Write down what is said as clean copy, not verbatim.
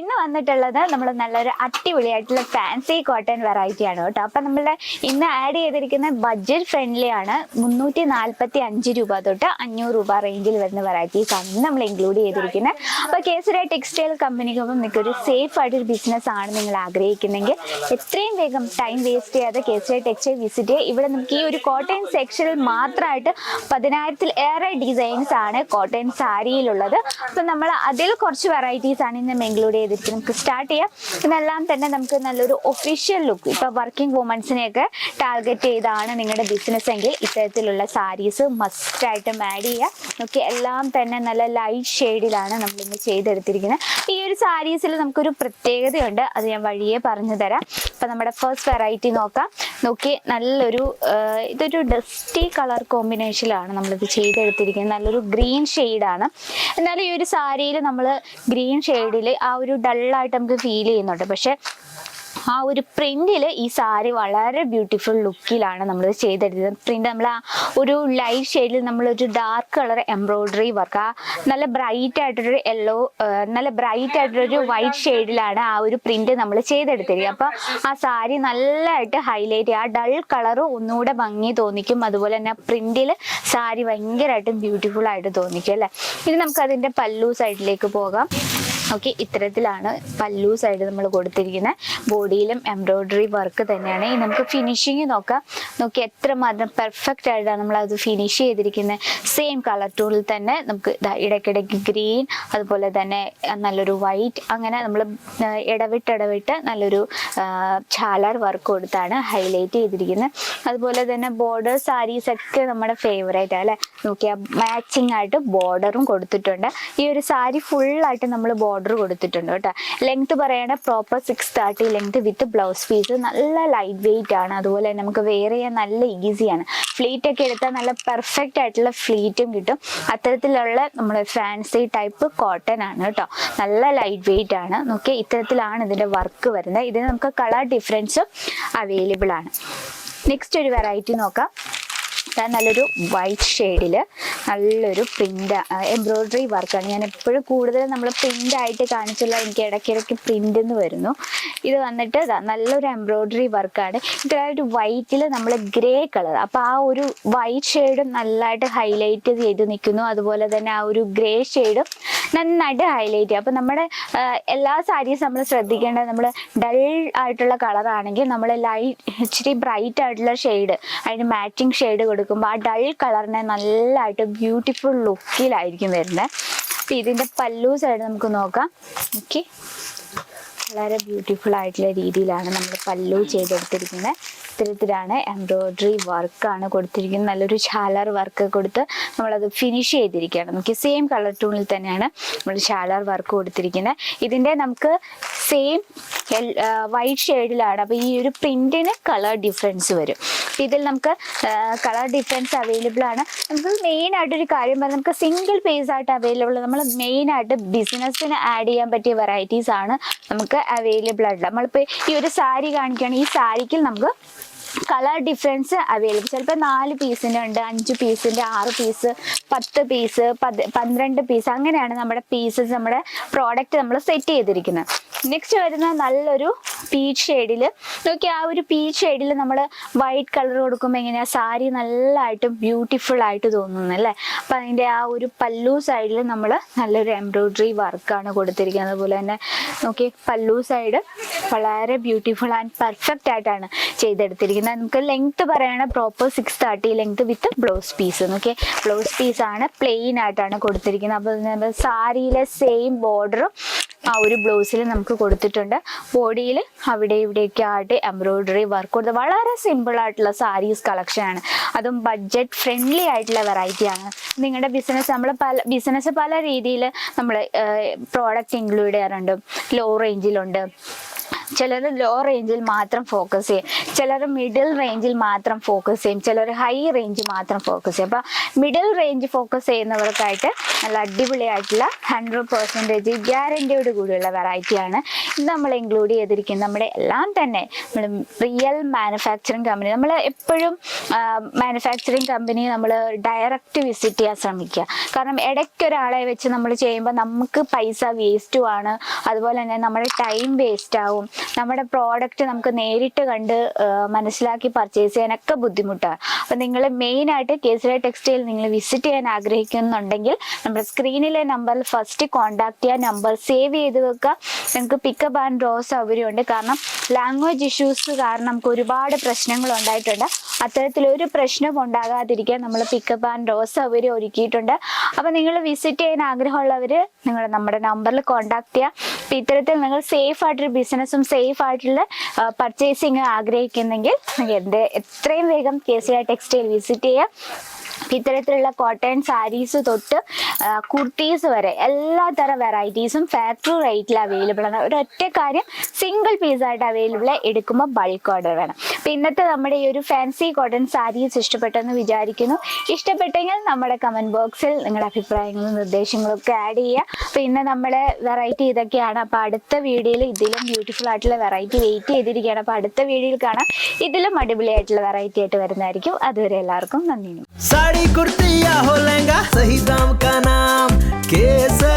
ഇന്ന് വന്നിട്ടുള്ളത് നമ്മൾ നല്ലൊരു അടിപൊളിയായിട്ടുള്ള ഫാൻസി കോട്ടൺ വെറൈറ്റി ആണ് കേട്ടോ. അപ്പൊ നമ്മളുടെ ഇന്ന് ആഡ് ചെയ്തിരിക്കുന്ന ബഡ്ജറ്റ് ഫ്രണ്ട്ലി ആണ്. 345 രൂപ തൊട്ട് 500 രൂപ റേഞ്ചിൽ വരുന്ന വെറൈറ്റീസ് ആണ് നമ്മൾ ഇൻക്ലൂഡ് ചെയ്തിരിക്കുന്നത്. അപ്പൊ കേസരി ടെക്സ്റ്റൈൽ കമ്പനിക്കൊപ്പം നിങ്ങൾക്ക് ഒരു സേഫ് ആയിട്ടൊരു ബിസിനസ് ആണ് നിങ്ങൾ ആഗ്രഹിക്കുന്നെങ്കിൽ എത്രയും വേഗം ടൈം വേസ്റ്റ് ചെയ്യാതെ കേസരി ടെക്സ്റ്റൈൽ വിസിറ്റ് ചെയ്യുക. ഇവിടെ നമുക്ക് ഈ ഒരു കോട്ടൺ സെക്ഷനിൽ മാത്രമായിട്ട് 10,000-ൽ ഏറെ ഡിസൈൻസ് ആണ് കോട്ടൺ സാരിയിലുള്ളത്. അപ്പൊ നമ്മൾ അതിൽ കുറച്ച് വെറൈറ്റീസ് ആണ് ഇന്ന് ഇൻക്ലൂഡ് ചെയ്തിട്ട് നമുക്ക് സ്റ്റാർട്ട് ചെയ്യാം. ഇതെല്ലാം തന്നെ നമുക്ക് നല്ലൊരു ഒഫീഷ്യൽ ലുക്ക്, ഇപ്പൊ വർക്കിംഗ് വുമൻസിനെയൊക്കെ ടാർഗറ്റ് ചെയ്താണ് നിങ്ങളുടെ ബിസിനസ് എങ്കിൽ ഇത്തരത്തിലുള്ള സാരീസ് മസ്റ്റ് ആയിട്ടും ആഡ് ചെയ്യുക. ഓക്കെ, എല്ലാം തന്നെ നല്ല ലൈറ്റ് ഷെയ്ഡിലാണ് നമ്മൾ ഇന്ന് ചെയ്തെടുത്തിരിക്കുന്നത്. ഈ ഒരു സാരീസിൽ നമുക്കൊരു പ്രത്യേകതയുണ്ട്, അത് ഞാൻ വഴിയെ പറഞ്ഞു തരാം. അപ്പൊ നമ്മുടെ ഫസ്റ്റ് വെറൈറ്റി നോക്കാം. നോക്കി, നല്ലൊരു ഇതൊരു ഡസ്റ്റി കളർ കോമ്പിനേഷനിലാണ് നമ്മളിത് ചെയ്തെടുത്തിരിക്കുന്നത്. നല്ലൊരു ഗ്രീൻ ഷെയ്ഡാണ്. എന്നാലും ഈ ഒരു സാരിയിൽ നമ്മൾ ഗ്രീൻ ഷെയ്ഡിൽ ആ ഒരു ഡള്ളായിട്ട് നമുക്ക് ഫീൽ ചെയ്യുന്നുണ്ട്. പക്ഷെ ആ ഒരു പ്രിന്റിൽ ഈ സാരി വളരെ ബ്യൂട്ടിഫുൾ ലുക്കിലാണ് നമ്മൾ ചെയ്തെടുത്തത്. പ്രിന്റ് നമ്മൾ ആ ഒരു ലൈറ്റ് ഷെയ്ഡിൽ നമ്മളൊരു ഡാർക്ക് കളർ എംബ്രോയിഡറി വർക്ക്, ആ നല്ല ബ്രൈറ്റ് ആയിട്ടൊരു യെല്ലോ, നല്ല ബ്രൈറ്റ് ആയിട്ടൊരു വൈറ്റ് ഷെയ്ഡിലാണ് ആ ഒരു പ്രിന്റ് നമ്മൾ ചെയ്തെടുത്തിരിക്കുക. അപ്പൊ ആ സാരി നല്ലതായിട്ട് ഹൈലൈറ്റ് ചെയ്യും. ആ ഡൾ കളർ ഒന്നുകൂടെ ഭംഗി തോന്നിക്കും. അതുപോലെ തന്നെ പ്രിന്റിൽ സാരി ഭയങ്കരമായിട്ടും ബ്യൂട്ടിഫുൾ ആയിട്ട് തോന്നിക്കും അല്ലെ. ഇനി നമുക്ക് അതിന്റെ പല്ലു സൈഡിലേക്ക് പോകാം. ഓക്കെ, ഇത്തരത്തിലാണ് പല്ലു സൈഡ് നമ്മൾ കൊടുത്തിരിക്കുന്നത്. ബോഡിയിലും എംബ്രോയിഡറി വർക്ക് തന്നെയാണ്. ഇനി നമുക്ക് ഫിനിഷിങ് നോക്കാം. നോക്കി എത്രമാത്രം പെർഫെക്റ്റ് ആയിട്ടാണ് നമ്മൾ അത് ഫിനിഷ് ചെയ്തിരിക്കുന്നത്. സെയിം കളർ ടൂണിൽ തന്നെ നമുക്ക് ഇടയ്ക്കിടയ്ക്ക് ഗ്രീൻ, അതുപോലെ തന്നെ നല്ലൊരു വൈറ്റ്, അങ്ങനെ നമ്മൾ ഇടവിട്ട് നല്ലൊരു ചാലർ വർക്ക് കൊടുത്താണ് ഹൈലൈറ്റ് ചെയ്തിരിക്കുന്നത്. അതുപോലെ തന്നെ ബോർഡർ സാരീസ് ഒക്കെ നമ്മുടെ ഫേവറേറ്റ് അല്ലെ. നോക്കിയാൽ മാച്ചിങ് ആയിട്ട് ബോർഡറും കൊടുത്തിട്ടുണ്ട്. ഈ ഒരു സാരി ഫുള്ളായിട്ട് നമ്മൾ ബോർഡർ കൊടുത്തിട്ടുണ്ട് കേട്ടോ. ലെങ്ത് പറയണ proper 630 length with blouse piece. നല്ല ലൈറ്റ് വെയിറ്റ് ആണ്. അതുപോലെ നമുക്ക് വെയർ ചെയ്യാൻ നല്ല ഈസിയാണ്. ഫ്ലീറ്റ് ഒക്കെ എടുത്താൽ നല്ല പെർഫെക്റ്റ് ആയിട്ടുള്ള ഫ്ലീറ്റും കിട്ടും. അത്തരത്തിലുള്ള നമ്മുടെ ഫാൻസി ടൈപ്പ് കോട്ടൺ ആണ് കേട്ടോ. നല്ല ലൈറ്റ് വെയിറ്റ് ആണ്. നോക്കി, ഇത്തരത്തിലാണ് ഇതിന്റെ വർക്ക് വരുന്നത്. ഇതിന് നമുക്ക് കളർ ഡിഫറൻസും അവൈലബിൾ ആണ്. നെക്സ്റ്റ് ഒരു വെറൈറ്റി നോക്കാം. നല്ലൊരു വൈറ്റ് ഷെയ്ഡില് നല്ലൊരു പ്രിന്റ് എംബ്രോയിഡറി വർക്കാണ്. ഞാൻ എപ്പോഴും കൂടുതലും നമ്മൾ പ്രിന്റ് ആയിട്ട് കാണിച്ചുള്ള, എനിക്ക് ഇടയ്ക്കിടയ്ക്ക് പ്രിന്റ് എന്ന് വരുന്നു. ഇത് വന്നിട്ട് നല്ലൊരു എംബ്രോയിഡറി വർക്കാണ്. ഇതൊരു വൈറ്റിൽ നമ്മൾ ഗ്രേ കളർ, അപ്പൊ ആ ഒരു വൈറ്റ് ഷെയ്ഡും നല്ലതായിട്ട് ഹൈലൈറ്റ് ചെയ്ത് നിൽക്കുന്നു. അതുപോലെ തന്നെ ആ ഒരു ഗ്രേ ഷെയ്ഡും നന്നായിട്ട് ഹൈലൈറ്റ് ചെയ്യും. അപ്പൊ നമ്മുടെ എല്ലാ സാരീസ് നമ്മൾ ശ്രദ്ധിക്കേണ്ടത്, നമ്മൾ ഡൾ ആയിട്ടുള്ള കളർ ആണെങ്കിൽ നമ്മൾ ലൈറ്റ് ഇച്ചിരി ബ്രൈറ്റ് ആയിട്ടുള്ള ഷെയ്ഡ്, അതിന് മാച്ചിങ് ഷെയ്ഡ് കൊടുക്കുമ്പോൾ ആ ഡൾ കളറിനെ നല്ലതായിട്ട് ബ്യൂട്ടിഫുൾ ലുക്കിലായിരിക്കും വരുന്നത്. അപ്പൊ ഇതിന്റെ പല്ലു സൈഡ് നമുക്ക് നോക്കാം. ഓക്കെ, വളരെ ബ്യൂട്ടിഫുൾ ആയിട്ടുള്ള രീതിയിലാണ് നമ്മൾ പല്ലു ചെയ്തെടുത്തിരിക്കുന്നത്. ഇത്തരത്തിലാണ് എംബ്രോയിഡറി വർക്കാണ് കൊടുത്തിരിക്കുന്നത്. നല്ലൊരു ഷാലർ വർക്ക് കൊടുത്ത് നമ്മളത് ഫിനിഷ് ചെയ്തിരിക്കുകയാണ്. നമുക്ക് സെയിം കളർ ടൂണിൽ തന്നെയാണ് നമ്മൾ ഷാലർ വർക്ക് കൊടുത്തിരിക്കുന്നത്. ഇതിൻ്റെ നമുക്ക് സെയിം വൈറ്റ് ഷെയ്ഡിലാണ്. അപ്പോൾ ഈ ഒരു പ്രിന്റിന് കളർ ഡിഫറൻസ് വരും. ഇതിൽ നമുക്ക് കളർ ഡിഫറൻസ് അവൈലബിൾ ആണ്. നമുക്ക് മെയിൻ ആയിട്ടൊരു കാര്യം പറഞ്ഞാൽ നമുക്ക് സിംഗിൾ പീസ് ആയിട്ട് അവൈലബിൾ, നമ്മൾ മെയിൻ ആയിട്ട് ബിസിനസ്സിന് ആഡ് ചെയ്യാൻ പറ്റിയ വെറൈറ്റീസ് ആണ് നമുക്ക് അവൈലബിൾ ആയിട്ടുള്ളത്. നമ്മളിപ്പോൾ ഈ ഒരു സാരി കാണിക്കുകയാണ്. ഈ സാരിക്ക് നമുക്ക് കളർ ഡിഫറൻസ് അവൈലബിൾ. ചിലപ്പോൾ 4 പീസിൻ്റെ ഉണ്ട്, 5 പീസിൻ്റെ, 6 പീസ്, 10 പീസ്, 12 പീസ്, അങ്ങനെയാണ് നമ്മുടെ പീസസ്, നമ്മുടെ പ്രോഡക്റ്റ് നമ്മൾ സെറ്റ് ചെയ്തിരിക്കുന്നത്. നെക്സ്റ്റ് വരുന്ന നല്ലൊരു പീച്ച് ഷെയ്ഡിൽ നോക്കി, ആ ഒരു പീച്ച് ഷെയ്ഡിൽ നമ്മൾ വൈറ്റ് കളർ കൊടുക്കുമ്പോൾ എങ്ങനെയാ സാരി നല്ലതായിട്ടും ബ്യൂട്ടിഫുൾ ആയിട്ട് തോന്നുന്നു അല്ലേ. അപ്പം അതിൻ്റെ ആ ഒരു പല്ലു സൈഡിൽ നമ്മൾ നല്ലൊരു എംബ്രോയിഡറി വർക്കാണ് കൊടുത്തിരിക്കുന്നത്. അതുപോലെ തന്നെ നോക്കി, പല്ലു സൈഡ് വളരെ ബ്യൂട്ടിഫുൾ ആൻഡ് പെർഫെക്റ്റ് ആയിട്ടാണ് ചെയ്തെടുത്തിരിക്കുന്നത്. നമുക്ക് ലെങ്ത് പറയണ proper 630 length with blouse piece. നോക്കി, ബ്ലൗസ് പീസ് ആണ് പ്ലെയിൻ ആയിട്ടാണ് കൊടുത്തിരിക്കുന്നത്. അപ്പോൾ സാരിയിലെ സെയിം ബോർഡറും ആ ഒരു ബ്ലൗസിൽ നമുക്ക് കൊടുത്തിട്ടുണ്ട്. ബോഡിയിൽ അവിടെ ഇവിടെയൊക്കെ ആയിട്ട് എംബ്രോയിഡറി വർക്ക് കൊടുത്ത് വളരെ സിമ്പിൾ ആയിട്ടുള്ള സാരീസ് കളക്ഷൻ ആണ്. അതും ബഡ്ജറ്റ് ഫ്രണ്ട്ലി ആയിട്ടുള്ള വെറൈറ്റി ആണ്. നിങ്ങളുടെ ബിസിനസ്, നമ്മൾ ബിസിനസ് പല രീതിയിൽ നമ്മൾ പ്രോഡക്റ്റ് ഇൻക്ലൂഡ് ചെയ്യാറുണ്ട്. ലോ റേഞ്ചിലുണ്ട്, ചിലർ ലോ റേഞ്ചിൽ മാത്രം ഫോക്കസ് ചെയ്യും, ചിലർ മിഡിൽ റേഞ്ചിൽ മാത്രം ഫോക്കസ് ചെയ്യും, ചിലർ ഹൈ റേഞ്ച് മാത്രം ഫോക്കസ് ചെയ്യും. അപ്പോൾ മിഡിൽ റേഞ്ച് ഫോക്കസ് ചെയ്യുന്നവർക്കായിട്ട് നല്ല അടിപൊളിയായിട്ടുള്ള 100% ഗ്യാരണ്ടിയോട് കൂടിയുള്ള വെറൈറ്റിയാണ് ഇത് നമ്മൾ ഇൻക്ലൂഡ് ചെയ്തിരിക്കുന്നത്. നമ്മുടെ എല്ലാം തന്നെ നമ്മൾ റിയൽ മാനുഫാക്ചറിങ് കമ്പനി, നമ്മൾ എപ്പോഴും മാനുഫാക്ചറിങ് കമ്പനി നമ്മൾ ഡയറക്റ്റ് വിസിറ്റ് ചെയ്യാൻ ശ്രമിക്കുക. കാരണം ഇടയ്ക്കൊരാളെ വെച്ച് നമ്മൾ ചെയ്യുമ്പോൾ നമുക്ക് പൈസ വേസ്റ്റുമാണ്, അതുപോലെ തന്നെ നമ്മുടെ ടൈം വേസ്റ്റ് ആവും, നമ്മുടെ പ്രോഡക്റ്റ് നമുക്ക് നേരിട്ട് കണ്ട് മനസ്സിലാക്കി പർച്ചേസ് ചെയ്യാനൊക്കെ ബുദ്ധിമുട്ടാണ്. അപ്പം നിങ്ങൾ മെയിനായിട്ട് കേസരി ടെക്സ്റ്റൈൽ നിങ്ങൾ വിസിറ്റ് ചെയ്യാൻ ആഗ്രഹിക്കുന്നുണ്ടെങ്കിൽ നമ്മുടെ സ്ക്രീനിലെ നമ്പറിൽ ഫസ്റ്റ് കോൺടാക്ട് ചെയ്യുക, നമ്പർ സേവ് ചെയ്ത് വെക്കുക. നിങ്ങൾക്ക് പിക്കപ്പ് ആൻഡ് ഡ്രോ സൗകര്യമുണ്ട്. കാരണം ലാംഗ്വേജ് ഇഷ്യൂസ് കാരണം നമുക്ക് ഒരുപാട് പ്രശ്നങ്ങൾ ഉണ്ടായിട്ടുണ്ട്. അത്തരത്തിലൊരു പ്രശ്നം ഉണ്ടാകാതിരിക്കാൻ നമ്മൾ പിക്കപ്പ് ആൻഡ് ഡ്രോ സൗകര്യം ഒരുക്കിയിട്ടുണ്ട്. അപ്പം നിങ്ങൾ വിസിറ്റ് ചെയ്യാൻ ആഗ്രഹമുള്ളവർ നിങ്ങൾ നമ്മുടെ നമ്പറിൽ കോൺടാക്ട് ചെയ്യുക. അപ്പം ഇത്തരത്തിൽ നിങ്ങൾ സേഫ് ആയിട്ടൊരു ബിസിനസ്സും സേഫ് ആയിട്ടുള്ള പർച്ചേസിങ് ആഗ്രഹിക്കുന്നെങ്കിൽ എത്രയും വേഗം കേസരി ടെക്സ്റ്റൈൽ വിസിറ്റ് ചെയ്യുക. ഇത്തരത്തിലുള്ള കോട്ടൺ സാരീസ് തൊട്ട് കുർത്തീസ് വരെ എല്ലാ തരം വെറൈറ്റീസും ഫാക്ടറി റേറ്റിൽ അവൈലബിൾ ആണ്. ഒരൊറ്റ കാര്യം, സിംഗിൾ പീസായിട്ട് അവൈലബിൾ, എടുക്കുമ്പോൾ ബൾക്ക് ഓർഡർ വേണം. അപ്പം ഇന്നത്തെ നമ്മുടെ ഈ ഒരു ഫാൻസി കോട്ടൺ സാരീസ് ഇഷ്ടപ്പെട്ടെന്ന് വിചാരിക്കുന്നു. ഇഷ്ടപ്പെട്ടെങ്കിൽ നമ്മുടെ കമൻറ്റ് ബോക്സിൽ നിങ്ങളുടെ അഭിപ്രായങ്ങളും നിർദ്ദേശങ്ങളും ഒക്കെ ആഡ് ചെയ്യുക. അപ്പം ഇന്ന് നമ്മുടെ വെറൈറ്റി ഇതൊക്കെയാണ്. അപ്പോൾ അടുത്ത വീഡിയോയിൽ ഇതിലും ബ്യൂട്ടിഫുൾ ആയിട്ടുള്ള വെറൈറ്റി വെയിറ്റ് ചെയ്തിരിക്കുകയാണ്. അപ്പോൾ അടുത്ത വീഡിയോയിൽ കാണാം, ഇതിലും അടിപൊളിയായിട്ടുള്ള വെറൈറ്റി ആയിട്ട് വരുന്നതായിരിക്കും. അതുവരെ എല്ലാവർക്കും നന്ദി. साड़ी कुर्ती या हो लहंगा, सही दाम का नाम केसर।